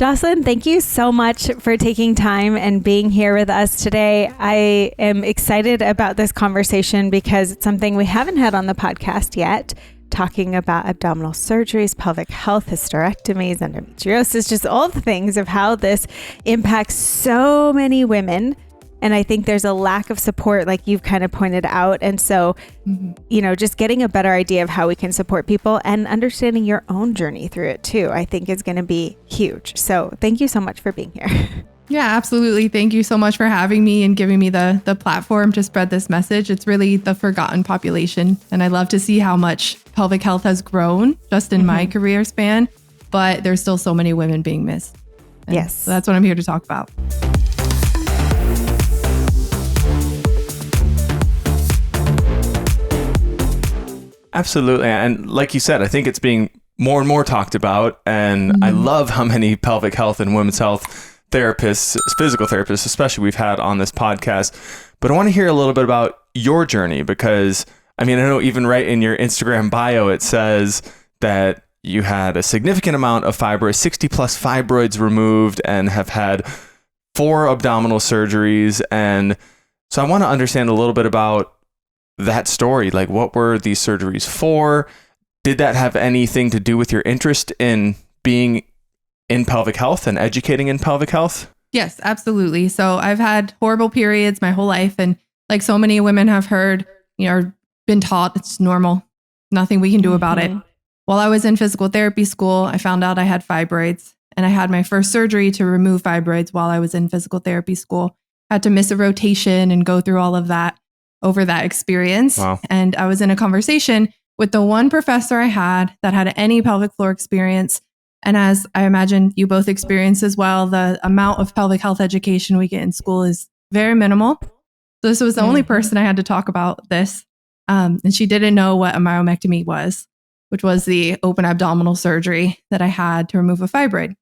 Joselyn, thank you so much for taking time and being here with us today. I am excited about this conversation because it's something we haven't had on the podcast yet, talking about abdominal surgeries, pelvic health, hysterectomies, endometriosis, just all the things of how this impacts so many women. And I think there's a lack of support, like you've kind of pointed out. And so, just getting a better idea of how we can support people and understanding your own journey through it too, I think is going to be huge. So thank you so much for being here. Yeah, absolutely. Thank you so much for having me and giving me the platform to spread this message. It's really the forgotten population. And I love to see how much pelvic health has grown just in my career span, but there's still so many women being missed. And yes. So that's what I'm here to talk about. Absolutely. And like you said, I think it's being more and more talked about. And I love how many pelvic health and women's health therapists, physical therapists, especially we've had on this podcast. But I want to hear a little bit about your journey because, I know even right in your Instagram bio, it says that you had a significant amount of fibroids, 60 plus fibroids removed and have had 4 abdominal surgeries. And so I want to understand a little bit about that story. Like, what were these surgeries for? Did that have anything to do with your interest in being in pelvic health and educating in pelvic health? Yes, absolutely. So I've had horrible periods my whole life. And like so many women have heard, or been taught it's normal. Nothing we can do about it. While I was in physical therapy school, I found out I had fibroids and I had my first surgery to remove fibroids while I was in physical therapy school. I had to miss a rotation and go through all of that over that experience. Wow. And I was in a conversation with the one professor I had that had any pelvic floor experience. And as I imagine you both experience as well, the amount of pelvic health education we get in school is very minimal. So this was the only person I had to talk about this. And she didn't know what a myomectomy was, which was the open abdominal surgery that I had to remove a fibroid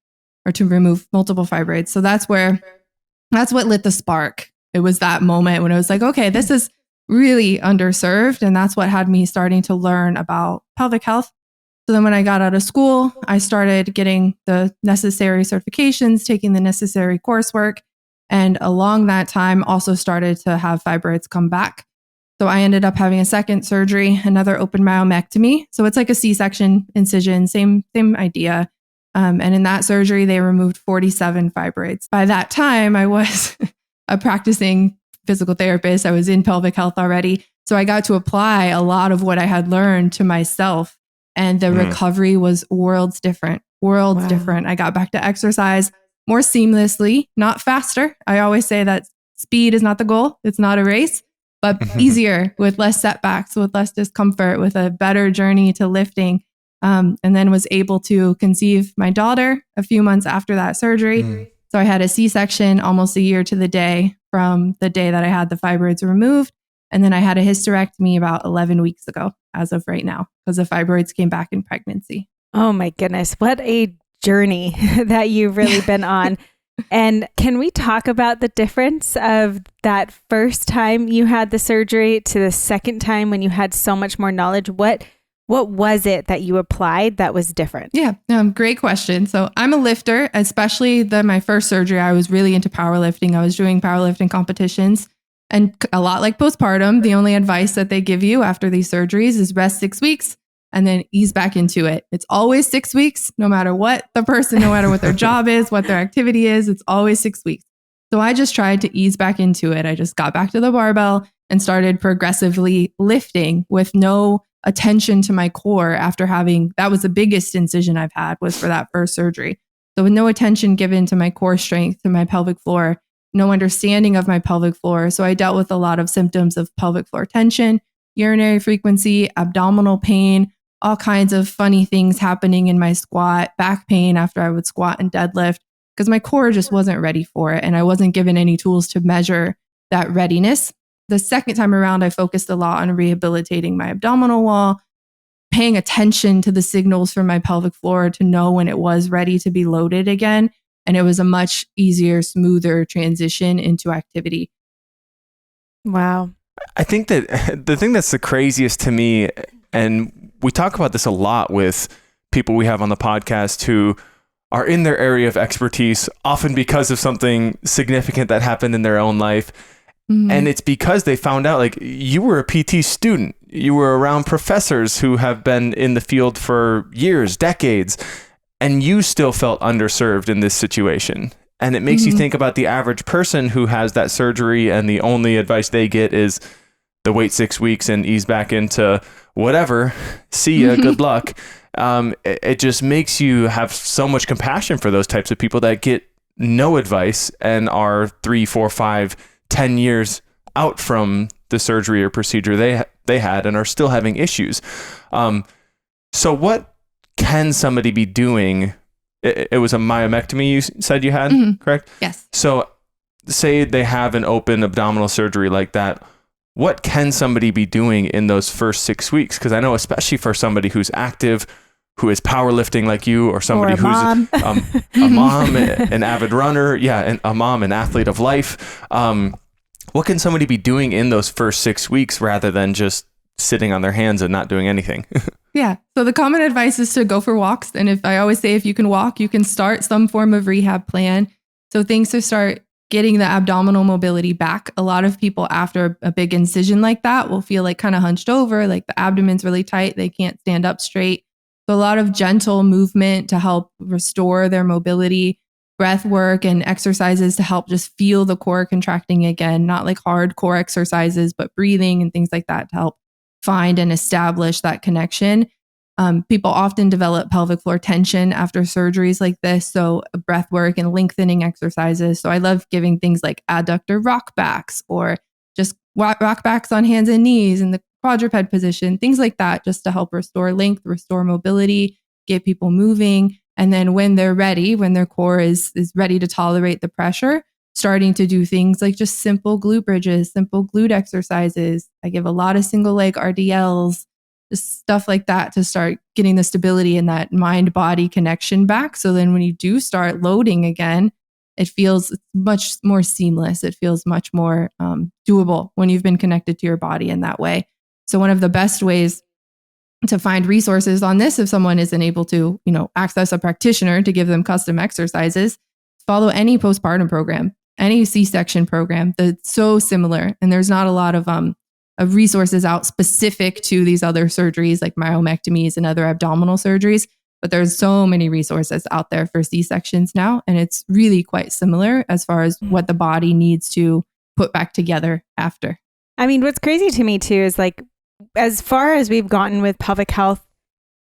or to remove multiple fibroids. So that's what lit the spark. It was that moment when I was like, okay, this is really underserved. And that's what had me starting to learn about pelvic health. So then when I got out of school, I started getting the necessary certifications, taking the necessary coursework. And along that time, also started to have fibroids come back. So I ended up having a second surgery, another open myomectomy. So it's like a C-section incision, same idea. And in that surgery, they removed 47 fibroids. By that time, I was a practicing physical therapist. I was in pelvic health already. So I got to apply a lot of what I had learned to myself. And the recovery was worlds different. I got back to exercise more seamlessly, not faster. I always say that speed is not the goal. It's not a race, but easier with less setbacks, with less discomfort, with a better journey to lifting. And then was able to conceive my daughter a few months after that surgery. So I had a C-section almost a year to the day from the day that I had the fibroids removed. And then I had a hysterectomy about 11 weeks ago, as of right now, because the fibroids came back in pregnancy. Oh my goodness. What a journey that you've really been on. And can we talk about the difference of that first time you had the surgery to the second time when you had so much more knowledge? What was it that you applied that was different? Yeah, great question. So I'm a lifter, especially my first surgery. I was really into powerlifting. I was doing powerlifting competitions. And a lot like postpartum, the only advice that they give you after these surgeries is rest 6 weeks and then ease back into it. It's always 6 weeks, no matter what the person, no matter what their job is, what their activity is, it's always 6 weeks. So I just tried to ease back into it. I just got back to the barbell and started progressively lifting with no attention to my core after that was the biggest incision I've had was for that first surgery. So with no attention given to my core strength, to my pelvic floor, no understanding of my pelvic floor. So I dealt with a lot of symptoms of pelvic floor tension, urinary frequency, abdominal pain, all kinds of funny things happening in my squat, back pain after I would squat and deadlift, because my core just wasn't ready for it. And I wasn't given any tools to measure that readiness. The second time around, I focused a lot on rehabilitating my abdominal wall, paying attention to the signals from my pelvic floor to know when it was ready to be loaded again. And it was a much easier, smoother transition into activity. Wow. I think that the thing that's the craziest to me, and we talk about this a lot with people we have on the podcast who are in their area of expertise, often because of something significant that happened in their own life. And it's because they found out, like, you were a PT student, you were around professors who have been in the field for years, decades, and you still felt underserved in this situation. And it makes you think about the average person who has that surgery and the only advice they get is to wait 6 weeks and ease back into whatever. See ya, good luck. It just makes you have so much compassion for those types of people that get no advice and are 3, 4, 5, 10 years out from the surgery or procedure they had and are still having issues. So what can somebody be doing? It was a myomectomy you said you had, correct? Yes. So say they have an open abdominal surgery like that. What can somebody be doing in those first 6 weeks? Because I know, especially for somebody who's active, who is powerlifting like you, or somebody who's a mom, an avid runner, and a mom, an athlete of life. What can somebody be doing in those first 6 weeks rather than just sitting on their hands and not doing anything? Yeah. So the common advice is to go for walks. And I always say, if you can walk, you can start some form of rehab plan. So things to start getting the abdominal mobility back. A lot of people after a big incision like that will feel like kind of hunched over, like the abdomen's really tight. They can't stand up straight. So a lot of gentle movement to help restore their mobility, breath work and exercises to help just feel the core contracting again, not like hard core exercises, but breathing and things like that to help find and establish that connection. People often develop pelvic floor tension after surgeries like this. So breath work and lengthening exercises. So I love giving things like adductor rock backs or just rock backs on hands and knees in the quadruped position, things like that, just to help restore length, restore mobility, get people moving. And then when they're ready, when their core is ready to tolerate the pressure, starting to do things like just simple glute bridges, simple glute exercises. I give a lot of single leg RDLs, just stuff like that to start getting the stability and that mind-body connection back. So then when you do start loading again, it feels much more seamless. It feels much more doable when you've been connected to your body in that way. So one of the best ways to find resources on this, if someone isn't able to, access a practitioner to give them custom exercises, follow any postpartum program, any C-section program that's so similar. And there's not a lot of resources out specific to these other surgeries like myomectomies and other abdominal surgeries, but there's so many resources out there for C-sections now. And it's really quite similar as far as what the body needs to put back together after. I mean, what's crazy to me too is like, as far as we've gotten with pelvic health,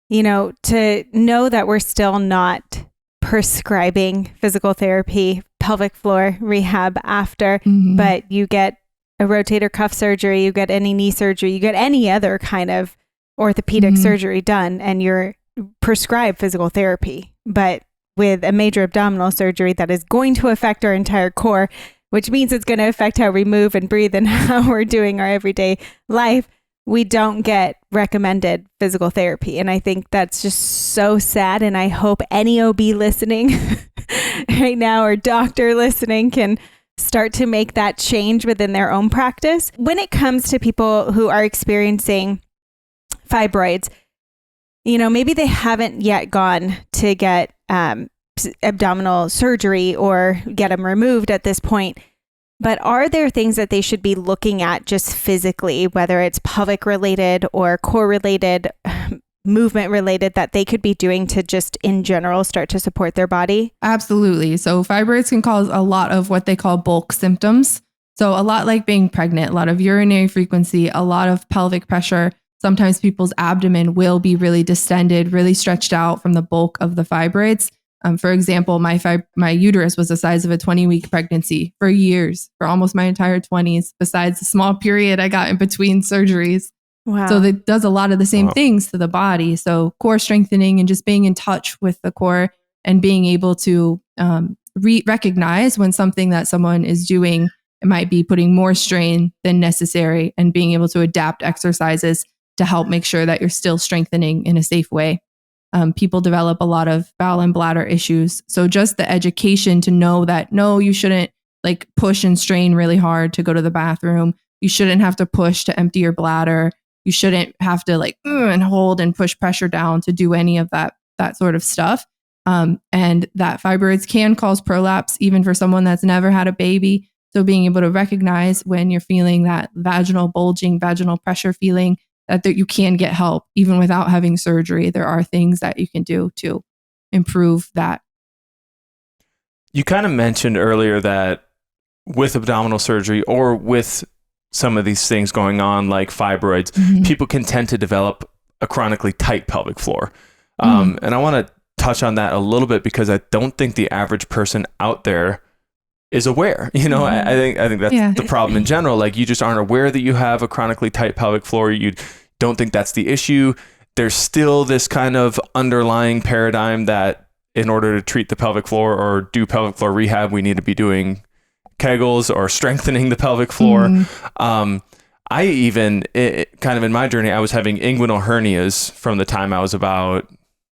to know that we're still not prescribing physical therapy, pelvic floor rehab after, but you get a rotator cuff surgery, you get any knee surgery, you get any other kind of orthopedic surgery done, and you're prescribed physical therapy. But with a major abdominal surgery that is going to affect our entire core, which means it's going to affect how we move and breathe and how we're doing our everyday life, we don't get recommended physical therapy. And I think that's just so sad. And I hope any OB listening right now or doctor listening can start to make that change within their own practice. When it comes to people who are experiencing fibroids, maybe they haven't yet gone to get abdominal surgery or get them removed at this point. But are there things that they should be looking at just physically, whether it's pelvic related or core related, movement related, that they could be doing to just in general start to support their body? Absolutely. So fibroids can cause a lot of what they call bulk symptoms. So a lot like being pregnant, a lot of urinary frequency, a lot of pelvic pressure. Sometimes people's abdomen will be really distended, really stretched out from the bulk of the fibroids. For example, my uterus was the size of a 20-week pregnancy for years, for almost my entire 20s, besides the small period I got in between surgeries. Wow. So it does a lot of the same things to the body. So core strengthening and just being in touch with the core and being able to recognize when something that someone is doing might be putting more strain than necessary, and being able to adapt exercises to help make sure that you're still strengthening in a safe way. People develop a lot of bowel and bladder issues. So just the education to know that, no, you shouldn't like push and strain really hard to go to the bathroom. You shouldn't have to push to empty your bladder. You shouldn't have to and hold and push pressure down to do any of that sort of stuff. And that fibroids can cause prolapse even for someone that's never had a baby. So being able to recognize when you're feeling that vaginal bulging, vaginal pressure feeling, that you can get help even without having surgery. There are things that you can do to improve that. You kind of mentioned earlier that with abdominal surgery or with some of these things going on like fibroids, people can tend to develop a chronically tight pelvic floor. And I want to touch on that a little bit because I don't think the average person out there is aware. You know, I think that's the problem in general. Like, you just aren't aware that you have a chronically tight pelvic floor. You don't think that's the issue. There's still this kind of underlying paradigm that in order to treat the pelvic floor or do pelvic floor rehab, we need to be doing Kegels or strengthening the pelvic floor. I even, kind of in my journey, I was having inguinal hernias from the time I was about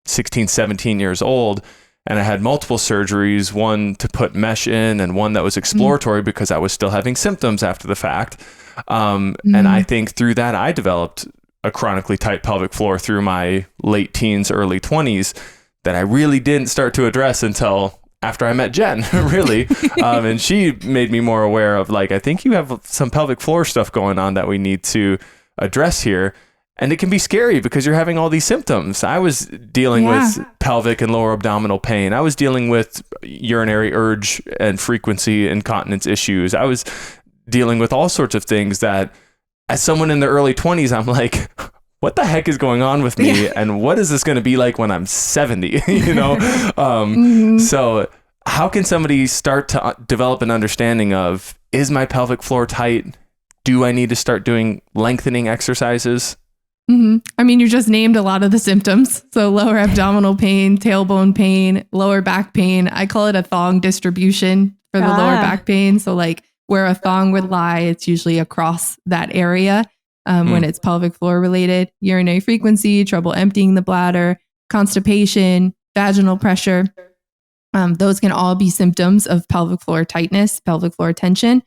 16, 17 years old. And I had multiple surgeries, one to put mesh in and one that was exploratory because I was still having symptoms after the fact. And I think through that, I developed a chronically tight pelvic floor through my late teens, early 20s that I really didn't start to address until after I met Jen, really. And she made me more aware of, like, I think you have some pelvic floor stuff going on that we need to address here. And it can be scary because you're having all these symptoms. I was dealing with pelvic and lower abdominal pain. I was dealing with urinary urge and frequency incontinence issues. I was dealing with all sorts of things that, as someone in the early 20s, I'm like, what the heck is going on with me? And what is this going to be like when I'm 70? You know? So how can somebody start to develop an understanding of, is my pelvic floor tight? Do I need to start doing lengthening exercises? I mean, you just named a lot of the symptoms. So lower abdominal pain, tailbone pain, lower back pain. I call it a thong distribution for the lower back pain. So like where a thong would lie, it's usually across that area when it's pelvic floor related. Urinary frequency, trouble emptying the bladder, constipation, vaginal pressure. Those can all be symptoms of pelvic floor tightness, pelvic floor tension.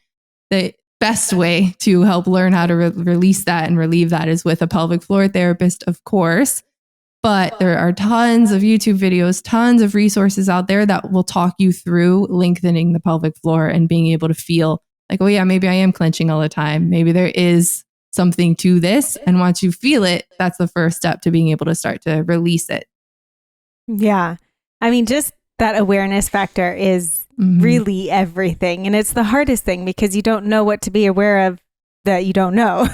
The best way to help learn how to release that and relieve that is with a pelvic floor therapist, of course. But there are tons of YouTube videos, tons of resources out there that will talk you through lengthening the pelvic floor and being able to feel like, oh yeah, maybe I am clenching all the time. Maybe there is something to this. And once you feel it, that's the first step to being able to start to release it. Yeah. I mean, just that awareness factor is really everything. And it's the hardest thing because you don't know what to be aware of that you don't know.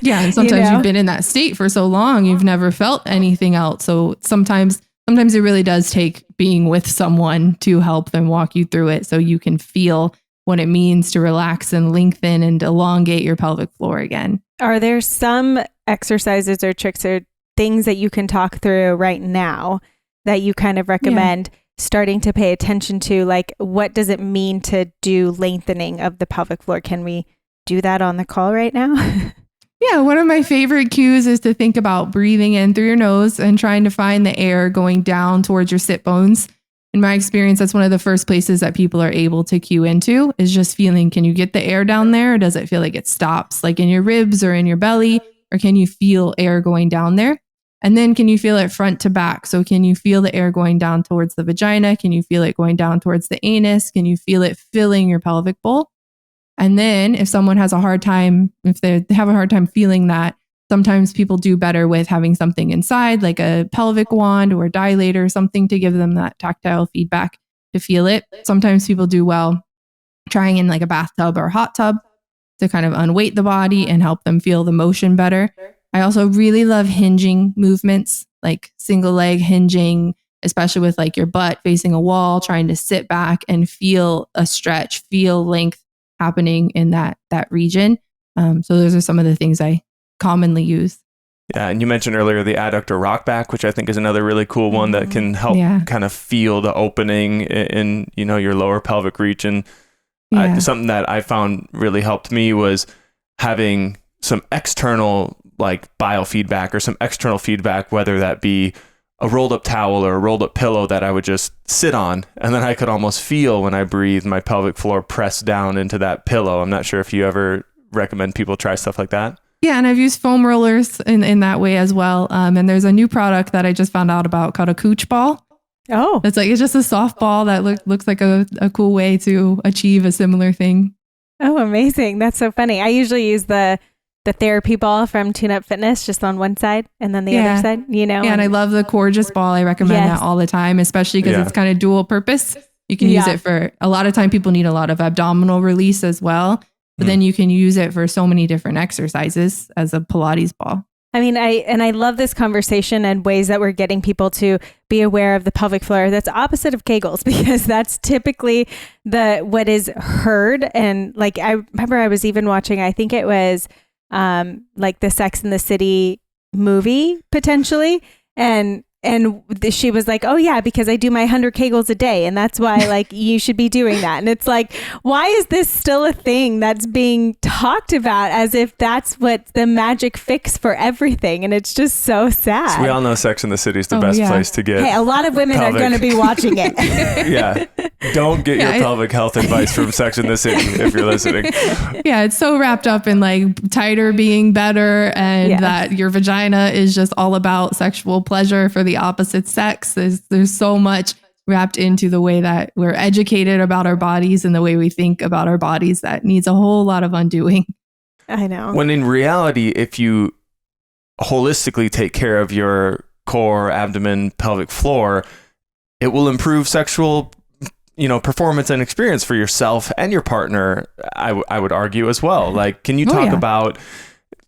Yeah. And sometimes you've been in that state for so long, you've never felt anything else. So sometimes it really does take being with someone to help them walk you through it so you can feel what it means to relax and lengthen and elongate your pelvic floor again. Are there some exercises or tricks or things that you can talk through right now that you kind of recommend starting to pay attention to? Like, what does it mean to do lengthening of the pelvic floor? Can we do that on the call right now? Yeah, one of my favorite cues is to think about breathing in through your nose and trying to find the air going down towards your sit bones. In my experience, that's one of the first places that people are able to cue into is just feeling, can you get the air down there? Or does it feel like it stops, like in your ribs or in your belly? Or can you feel air going down there? And then can you feel it front to back? So can you feel the air going down towards the vagina? Can you feel it going down towards the anus? Can you feel it filling your pelvic bowl? And then if someone has a hard time, if they have a hard time feeling that, sometimes people do better with having something inside, like a pelvic wand or a dilator, something to give them that tactile feedback to feel it. Sometimes people do well trying in like a bathtub or hot tub to kind of unweight the body and help them feel the motion better. I also really love hinging movements, like single leg hinging, especially with like your butt facing a wall, trying to sit back and feel a stretch, feel length happening in that region. So those are some of the things I commonly use. Yeah, and you mentioned earlier the adductor rock back, which I think is another really cool one that can help kind of feel the opening in your lower pelvic region. Something that I found really helped me was having some external like biofeedback or some external feedback, whether that be a rolled up towel or a rolled up pillow that I would just sit on. And then I could almost feel when I breathe my pelvic floor press down into that pillow. I'm not sure if you ever recommend people try stuff like that. Yeah, and I've used foam rollers in that way as well. And there's a new product that I just found out about called a cooch ball. Oh, It's just a softball that looks like a cool way to achieve a similar thing. oh, amazing. That's so funny. I usually use the therapy ball from Tune Up Fitness just on one side and then the other side, Yeah, and I love the Gorgeous ball. I recommend that all the time, especially because it's kind of dual purpose. You can use it for, a lot of time people need a lot of abdominal release as well, but then you can use it for so many different exercises as a Pilates ball. I mean, I love this conversation and ways that we're getting people to be aware of the pelvic floor that's opposite of Kegels, because that's typically what is heard. And like, I remember I was even watching, I think it was like the Sex and the City movie potentially. And she was like, oh yeah, because I do my 100 Kegels a day. And that's why like you should be doing that. And it's like, why is this still a thing that's being talked about as if that's what the magic fix for everything? And it's just so sad. So we all know Sex and the City is the best place to get. Hey, a lot of women are going to be watching it. Yeah. Don't get your pelvic health advice from Sex and the City if you're listening. Yeah, it's so wrapped up in like tighter being better, and that your vagina is just all about sexual pleasure for the opposite sex. There's so much wrapped into the way that we're educated about our bodies and the way we think about our bodies that needs a whole lot of undoing. I know. When in reality, if you holistically take care of your core, abdomen, pelvic floor, it will improve sexual performance and experience for yourself and your partner, I would argue as well. Like, can you talk about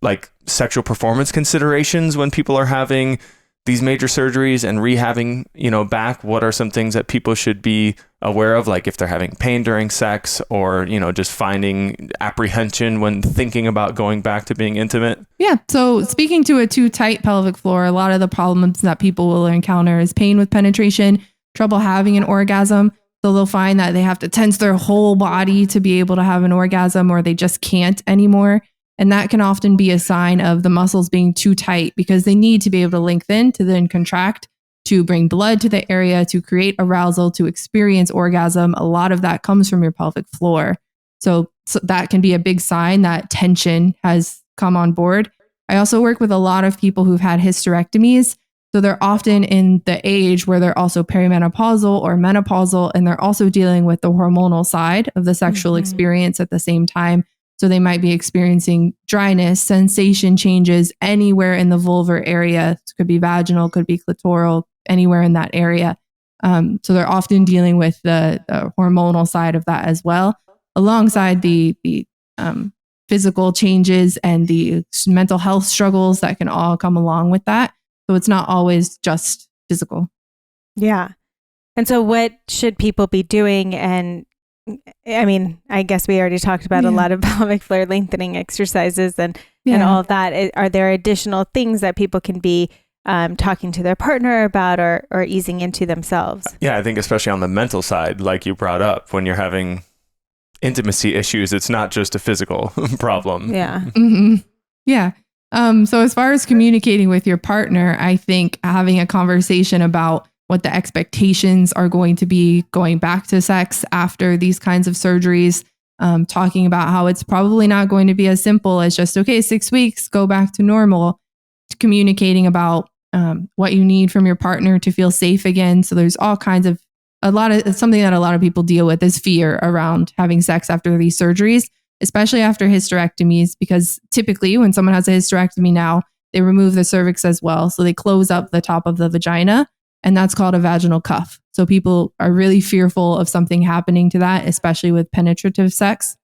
like sexual performance considerations when people are having these major surgeries and rehabbing, back? What are some things that people should be aware of? Like if they're having pain during sex, or, just finding apprehension when thinking about going back to being intimate? Yeah. So speaking to a too tight pelvic floor, a lot of the problems that people will encounter is pain with penetration, trouble having an orgasm. So they'll find that they have to tense their whole body to be able to have an orgasm, or they just can't anymore. And that can often be a sign of the muscles being too tight, because they need to be able to lengthen to then contract, to bring blood to the area, to create arousal, to experience orgasm. A lot of that comes from your pelvic floor. So that can be a big sign that tension has come on board. I also work with a lot of people who've had hysterectomies. So they're often in the age where they're also perimenopausal or menopausal, and they're also dealing with the hormonal side of the sexual experience at the same time. So they might be experiencing dryness, sensation changes anywhere in the vulvar area. It could be vaginal, could be clitoral, anywhere in that area. So they're often dealing with the hormonal side of that as well, alongside the physical changes and the mental health struggles that can all come along with that. So it's not always just physical. Yeah. And so what should people be doing? And I mean, I guess we already talked about a lot of pelvic floor lengthening exercises and all of that. Are there additional things that people can be talking to their partner about or easing into themselves? Yeah, I think especially on the mental side, like you brought up, when you're having intimacy issues, it's not just a physical problem. Yeah. Mm-hmm. Yeah. So as far as communicating with your partner, I think having a conversation about what the expectations are going to be going back to sex after these kinds of surgeries, talking about how it's probably not going to be as simple as just, okay, 6 weeks, go back to normal, communicating about what you need from your partner to feel safe again. So there's all kinds of, something that a lot of people deal with is fear around having sex after these surgeries, especially after hysterectomies, because typically when someone has a hysterectomy now, they remove the cervix as well. So they close up the top of the vagina, and that's called a vaginal cuff. So people are really fearful of something happening to that, especially with penetrative sex.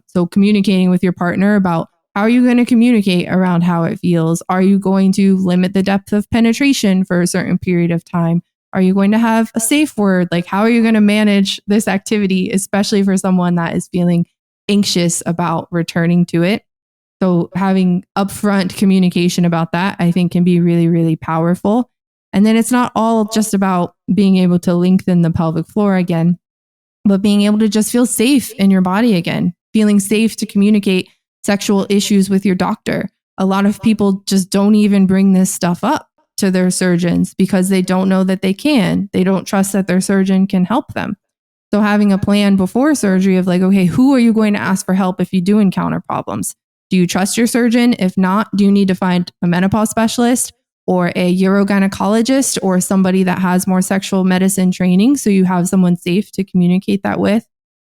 So communicating with your partner about how are you going to communicate around how it feels? Are you going to limit the depth of penetration for a certain period of time? Are you going to have a safe word? Like, how are you going to manage this activity, especially for someone that is feeling anxious about returning to it? So having upfront communication about that, I think, can be really, really powerful. And then it's not all just about being able to lengthen the pelvic floor again, but being able to just feel safe in your body again, feeling safe to communicate sexual issues with your doctor. A lot of people just don't even bring this stuff up to their surgeons because they don't know that they can. They don't trust that their surgeon can help them. So having a plan before surgery of like, okay, who are you going to ask for help if you do encounter problems? Do you trust your surgeon? If not, do you need to find a menopause specialist? or a urogynecologist or somebody that has more sexual medicine training, so you have someone safe to communicate that with?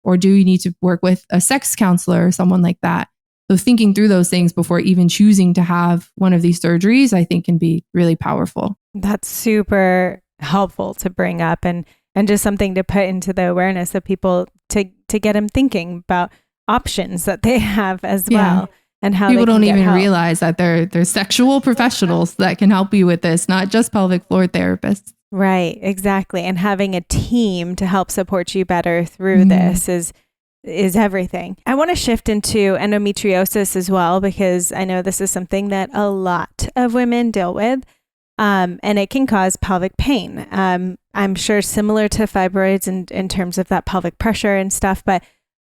Or do you need to work with a sex counselor or someone like that? So thinking through those things before even choosing to have one of these surgeries, I think can be really powerful. That's super helpful to bring up, and just something to put into the awareness of people to get them thinking about options that they have as well, and how people they can don't get even help. realize that they're sexual professionals that can help you with this, not just pelvic floor therapists. Right, exactly. And having a team to help support you better through this is everything. I want to shift into endometriosis as well, because I know this is something that a lot of women deal with, and it can cause pelvic pain. I'm sure similar to fibroids in terms of that pelvic pressure and stuff, but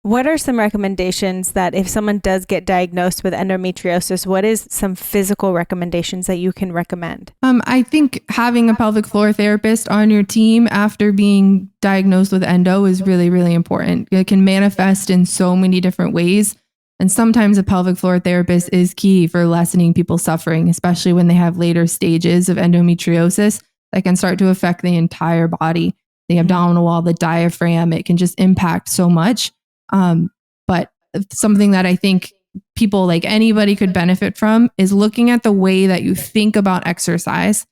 what are some recommendations that if someone does get diagnosed with endometriosis, what is some physical recommendations that you can recommend? I think having a pelvic floor therapist on your team after being diagnosed with endo is really, really important. It can manifest in so many different ways. And sometimes a pelvic floor therapist is key for lessening people's suffering, especially when they have later stages of endometriosis that can start to affect the entire body, the abdominal wall, the diaphragm. It can just impact so much. But something that I think people, like anybody, could benefit from is looking at the way that you think about exercise.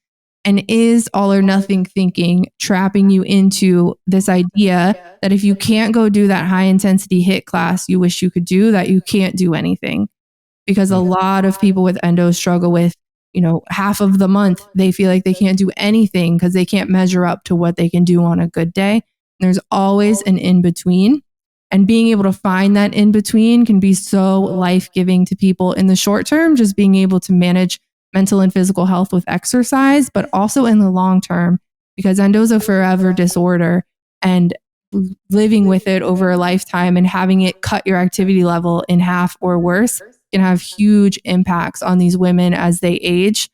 And is all or nothing thinking trapping you into this idea that if you can't go do that high intensity HIIT class you wish you could do, that you can't do anything? Because a lot of people with endo struggle with, half of the month they feel like they can't do anything because they can't measure up to what they can do on a good day. There's always an in between. And being able to find that in between can be so life-giving to people in the short term, just being able to manage mental and physical health with exercise, but also in the long term, because endo is a forever disorder, and living with it over a lifetime and having it cut your activity level in half or worse can have huge impacts on these women as they age.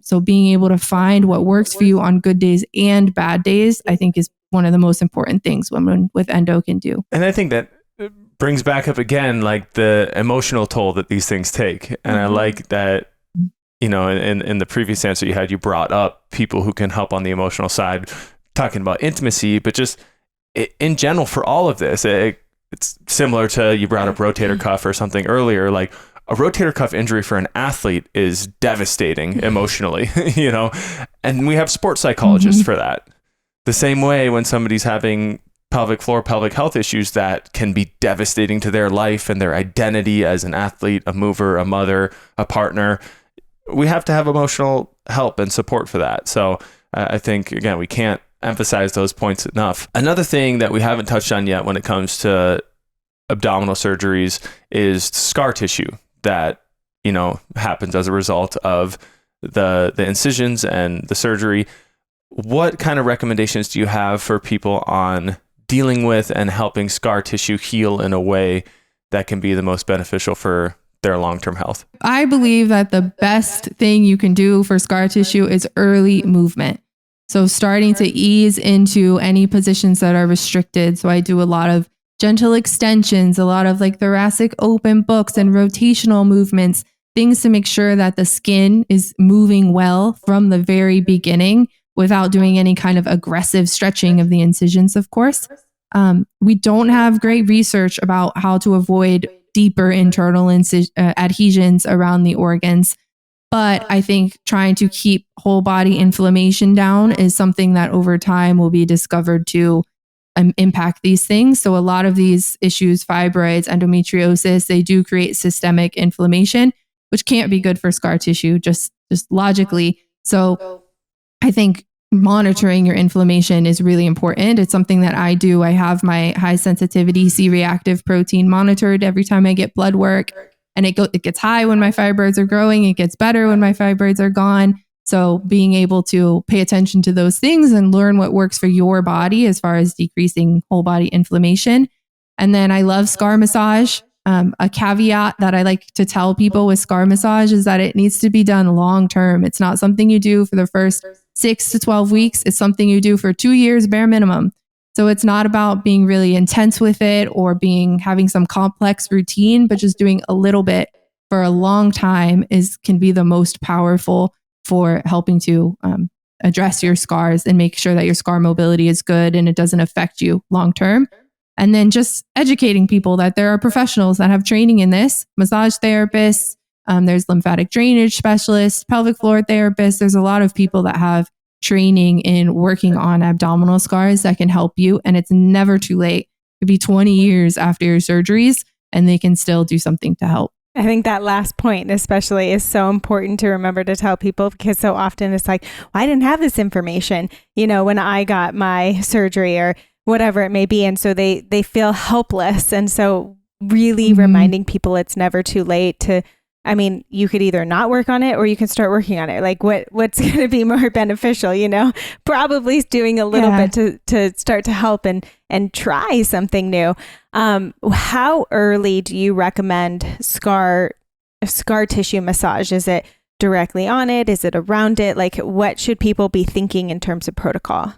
So being able to find what works for you on good days and bad days, I think, is one of the most important things women with endo can do. And I think that brings back up again, like the emotional toll that these things take. And I like that, in the previous answer you had, you brought up people who can help on the emotional side, talking about intimacy, but just in general for all of this, it's similar to, you brought up rotator cuff or something earlier, like a rotator cuff injury for an athlete is devastating emotionally, and we have sports psychologists for that. The same way when somebody's having pelvic health issues, that can be devastating to their life and their identity as an athlete, a mover, a mother, a partner. We have to have emotional help and support for that. So I think, again, we can't emphasize those points enough. Another thing that we haven't touched on yet when it comes to abdominal surgeries is scar tissue that, happens as a result of the incisions and the surgery. What kind of recommendations do you have for people on dealing with and helping scar tissue heal in a way that can be the most beneficial for their long-term health? I believe that the best thing you can do for scar tissue is early movement. So starting to ease into any positions that are restricted. So I do a lot of gentle extensions, a lot of like thoracic open books and rotational movements, things to make sure that the skin is moving well from the very beginning, without doing any kind of aggressive stretching of the incisions, of course. We don't have great research about how to avoid deeper internal adhesions around the organs. But I think trying to keep whole body inflammation down is something that over time will be discovered to impact these things. So a lot of these issues, fibroids, endometriosis, they do create systemic inflammation, which can't be good for scar tissue, just logically. So I think monitoring your inflammation is really important. It's something that I do. I have my high sensitivity C-reactive protein monitored every time I get blood work, and it gets high when my fibroids are growing. It gets better when my fibroids are gone. So being able to pay attention to those things and learn what works for your body as far as decreasing whole body inflammation. And then I love scar massage. A caveat that I like to tell people with scar massage is that it needs to be done long term. It's not something you do for the first 6 to 12 weeks. It's something you do for 2 years bare minimum. So it's not about being really intense with it or having some complex routine, but just doing a little bit for a long time can be the most powerful for helping to address your scars and make sure that your scar mobility is good and it doesn't affect you long term. And then just educating people that there are professionals that have training in this, massage therapists, there's lymphatic drainage specialists, pelvic floor therapists. There's a lot of people that have training in working on abdominal scars that can help you. And it's never too late. It could be 20 years after your surgeries and they can still do something to help. I think that last point especially is so important to remember to tell people, because so often it's like, well, I didn't have this information, when I got my surgery or whatever it may be. And so they feel helpless. And so really reminding people it's never too late to, you could either not work on it or you can start working on it. Like what's going to be more beneficial, probably doing a little bit to start to help and try something new. How early do you recommend scar tissue massage? Is it directly on it? Is it around it? Like what should people be thinking in terms of protocol?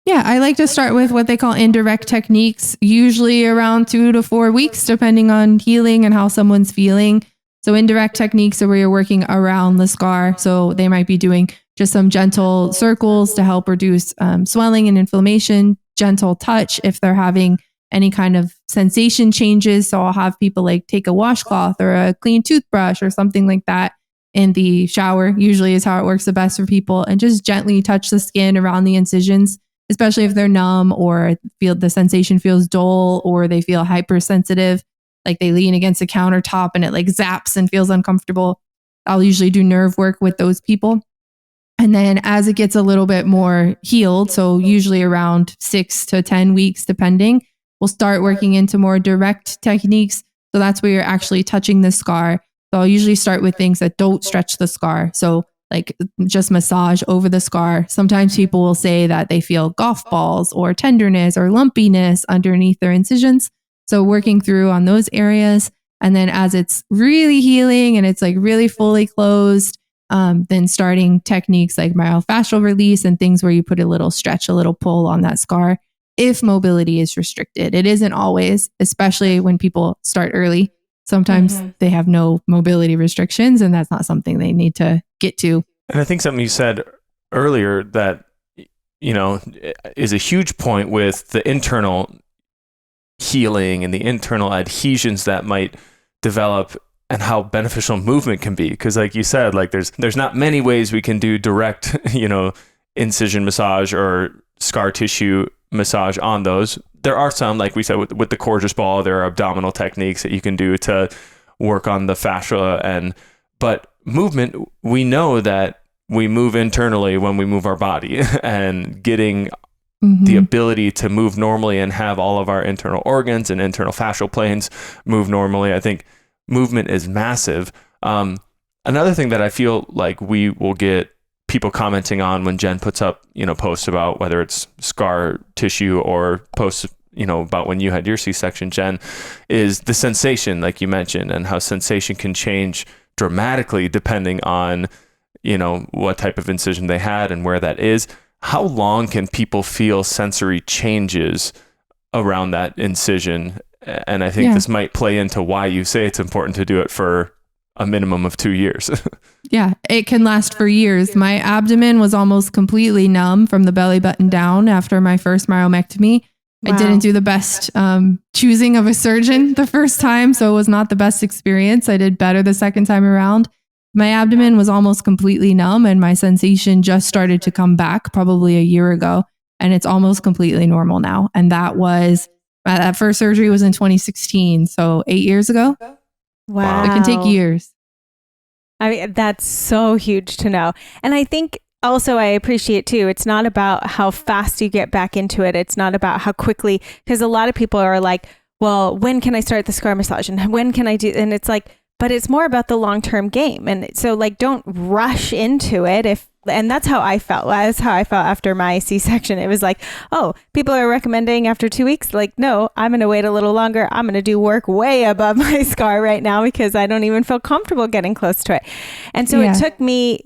Yeah, I like to start with what they call indirect techniques, usually around 2 to 4 weeks, depending on healing and how someone's feeling. So indirect techniques are where you're working around the scar. So they might be doing just some gentle circles to help reduce swelling and inflammation, gentle touch if they're having any kind of sensation changes. So I'll have people like take a washcloth or a clean toothbrush or something like that in the shower, usually is how it works the best for people, and just gently touch the skin around the incisions, especially if they're numb or feel the sensation feels dull or they feel hypersensitive. Like they lean against the countertop and it like zaps and feels uncomfortable. I'll usually do nerve work with those people. And then as it gets a little bit more healed, so usually around 6 to 10 weeks, depending, we'll start working into more direct techniques. So that's where you're actually touching the scar. So I'll usually start with things that don't stretch the scar. So like just massage over the scar. Sometimes people will say that they feel golf balls or tenderness or lumpiness underneath their incisions. So working through on those areas. And then as it's really healing and it's like really fully closed, then starting techniques like myofascial release and things where you put a little stretch, a little pull on that scar if mobility is restricted. It isn't always, especially when people start early. Sometimes they have no mobility restrictions and that's not something they need to get to. And I think something you said earlier that, is a huge point with the internal healing and the internal adhesions that might develop and how beneficial movement can be. Because like you said, like there's not many ways we can do direct, incision massage or scar tissue massage on those. There are some, like we said, with the Courgeous ball, there are abdominal techniques that you can do to work on the fascia. But movement, we know that we move internally when we move our body, and getting the ability to move normally and have all of our internal organs and internal fascial planes move normally. I think movement is massive. Another thing that I feel like we will get people commenting on when Jen puts up, posts about whether it's scar tissue or posts, about when you had your C-section, Jen, is the sensation, like you mentioned, and how sensation can change dramatically depending on, what type of incision they had and where that is. How long can people feel sensory changes around that incision? And I think this might play into why you say it's important to do it for a minimum of 2 years. Yeah, it can last for years. My abdomen was almost completely numb from the belly button down after my first myomectomy. Wow. I didn't do the best choosing of a surgeon the first time, so it was not the best experience. I did better the second time around. My abdomen was almost completely numb and my sensation just started to come back probably a year ago, and it's almost completely normal now. And that first surgery was in 2016, so 8 years ago. Wow. It can take years. That's so huge to know. And I think also I appreciate too, it's not about how fast you get back into it. It's not about how quickly, because a lot of people are like, well, when can I start the scar massage and when can I do? And it's like, but it's more about the long-term game. And so like, don't rush into it. And that's how I felt. That's how I felt after my C-section. It was like, oh, people are recommending after 2 weeks. Like, no, I'm going to wait a little longer. I'm going to do work way above my scar right now because I don't even feel comfortable getting close to it. And so it took me,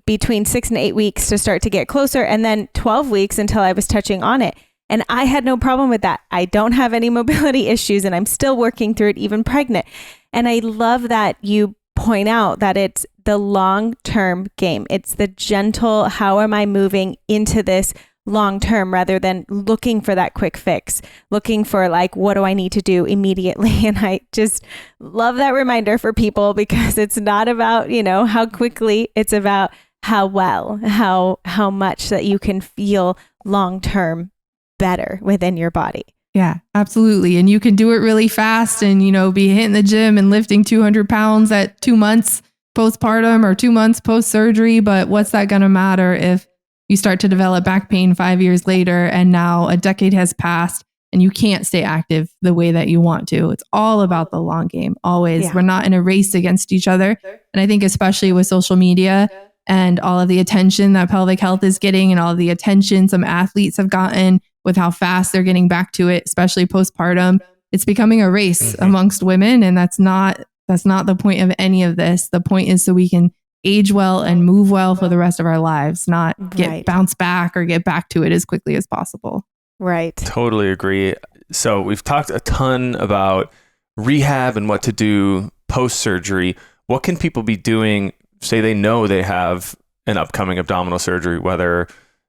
between 6 and 8 weeks to start to get closer, and then 12 weeks until I was touching on it. And I had no problem with that. I don't have any mobility issues and I'm still working through it, even pregnant. And I love that you point out that it's the long-term game. It's the gentle, how am I moving into this long-term rather than looking for that quick fix, looking for like, what do I need to do immediately? And I just love that reminder for people, because it's not about, how quickly, it's about how well, how much that you can feel long-term better within your body. Yeah, absolutely. And you can do it really fast and, be hitting the gym and lifting 200 pounds at 2 months postpartum or 2 months post-surgery. But what's that going to matter if you start to develop back pain 5 years later and now a decade has passed and you can't stay active the way that you want to? It's all about the long game. Always. Yeah. We're not in a race against each other. And I think especially with social media and all of the attention that pelvic health is getting and all of the attention some athletes have gotten with how fast they're getting back to it, especially postpartum, it's becoming a race amongst women. And that's not the point of any of this. The point is so we can age well and move well for the rest of our lives, not get bounced back or get back to it as quickly as possible. Right. Totally agree. So we've talked a ton about rehab and what to do post-surgery. What can people be doing? Say they know they have an upcoming abdominal surgery, whether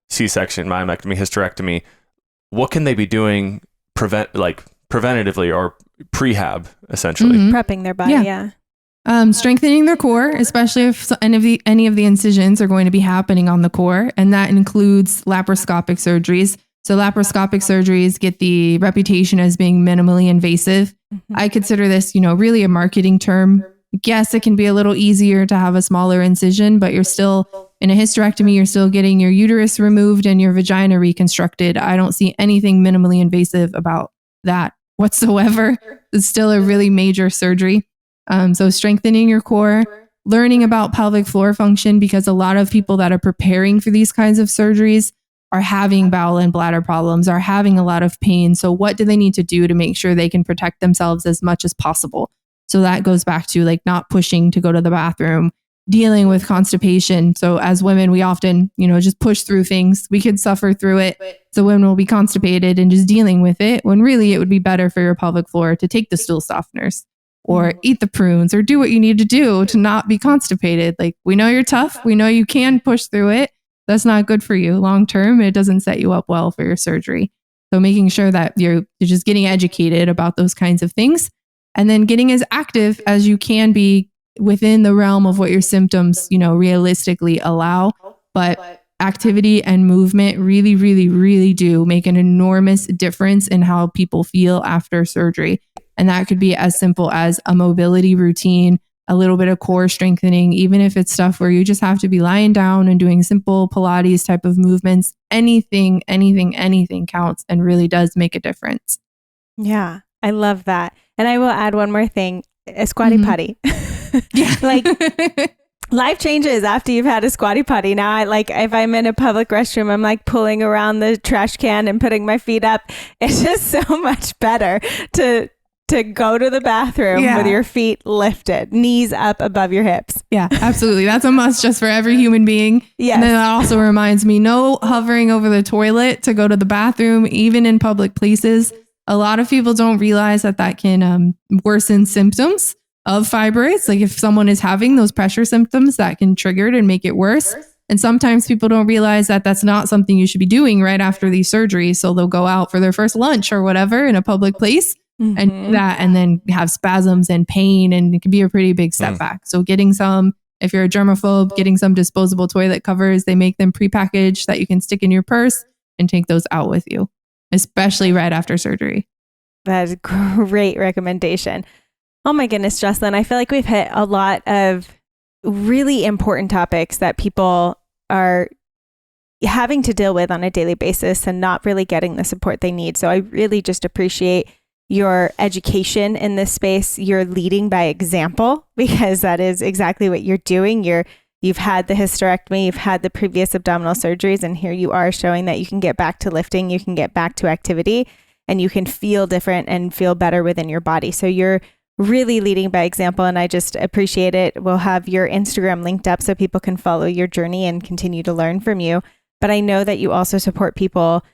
C-section, myomectomy, hysterectomy. What can they be doing preventatively or prehab, essentially? Prepping their body, yeah. Strengthening their core, especially if any of the incisions are going to be happening on the core. And that includes laparoscopic surgeries. So laparoscopic surgeries get the reputation as being minimally invasive. I consider this, really a marketing term. Yes, it can be a little easier to have a smaller incision, but you're still in a hysterectomy, you're still getting your uterus removed and your vagina reconstructed. I don't see anything minimally invasive about that whatsoever. It's still a really major surgery. So strengthening your core, learning about pelvic floor function, because a lot of people that are preparing for these kinds of surgeries are having bowel and bladder problems, are having a lot of pain. So what do they need to do to make sure they can protect themselves as much as possible? So that goes back to like not pushing to go to the bathroom, dealing with constipation. So as women, we often, just push through things. We could suffer through it. So women will be constipated and just dealing with it, when really it would be better for your pelvic floor to take the stool softeners or eat the prunes or do what you need to do to not be constipated. Like, we know you're tough. We know you can push through it. That's not good for you long term. It doesn't set you up well for your surgery. So making sure that you're just getting educated about those kinds of things, and then getting as active as you can be within the realm of what your symptoms, realistically allow. But activity and movement really, really, really do make an enormous difference in how people feel after surgery. And that could be as simple as a mobility routine, a little bit of core strengthening, even if it's stuff where you just have to be lying down and doing simple Pilates type of movements. Anything counts and really does make a difference. Yeah, I love that. And I will add one more thing, a squatty potty. Yeah. Like, life changes after you've had a squatty potty. Now, if I'm in a public restroom, I'm like pulling around the trash can and putting my feet up. It's just so much better to go to the bathroom with your feet lifted, knees up above your hips. Yeah, absolutely. That's a must just for every human being. Yes. And then that also reminds me, no hovering over the toilet to go to the bathroom, even in public places. A lot of people don't realize that can worsen symptoms of fibroids. Like if someone is having those pressure symptoms, that can trigger it and make it worse. And sometimes people don't realize that that's not something you should be doing right after these surgeries. So they'll go out for their first lunch or whatever in a public place and do that, and then have spasms and pain, and it can be a pretty big setback. So getting some, if you're a germaphobe, getting some disposable toilet covers, they make them prepackaged that you can stick in your purse and take those out with you, especially right after surgery. That's a great recommendation. Oh my goodness, Joselyn, I feel like we've hit a lot of really important topics that people are having to deal with on a daily basis and not really getting the support they need. So I really just appreciate your education in this space. You're leading by example, because that is exactly what you're doing. You've had the hysterectomy, you've had the previous abdominal surgeries, and here you are showing that you can get back to lifting, you can get back to activity, and you can feel different and feel better within your body. So you're really leading by example, and I just appreciate it. We'll have your Instagram linked up so people can follow your journey and continue to learn from you. But I know that you also support people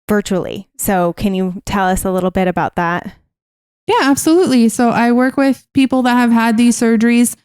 virtually. So can you tell us a little bit about that? Yeah, absolutely. So I work with people that have had these surgeries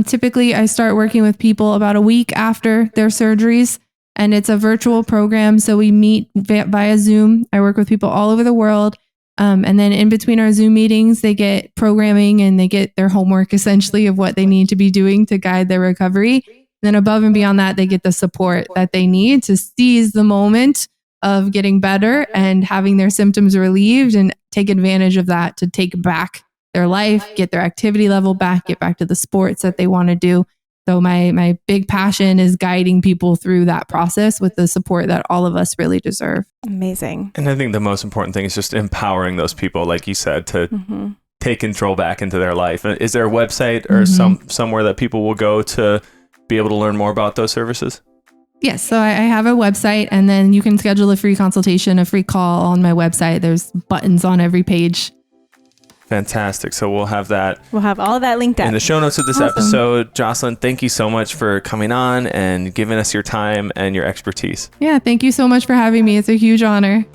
Typically, I start working with people about a week after their surgeries, and it's a virtual program. So we meet via Zoom. I work with people all over the world. And then in between our Zoom meetings, they get programming and they get their homework essentially of what they need to be doing to guide their recovery. Then above and beyond that, they get the support that they need to seize the moment of getting better and having their symptoms relieved and take advantage of that to take back their life, get their activity level back, get back to the sports that they want to do. So my big passion is guiding people through that process with the support that all of us really deserve. Amazing. And I think the most important thing is just empowering those people, like you said, to take control back into their life. Is there a website or somewhere that people will go to be able to learn more about those services? Yes. So I have a website, and then you can schedule a free consultation, a free call on my website. There's buttons on every page. Fantastic. So we'll have that. We'll have all of that linked up in the show notes of this episode. Joselyn, thank you so much for coming on and giving us your time and your expertise. Yeah. Thank you so much for having me. It's a huge honor.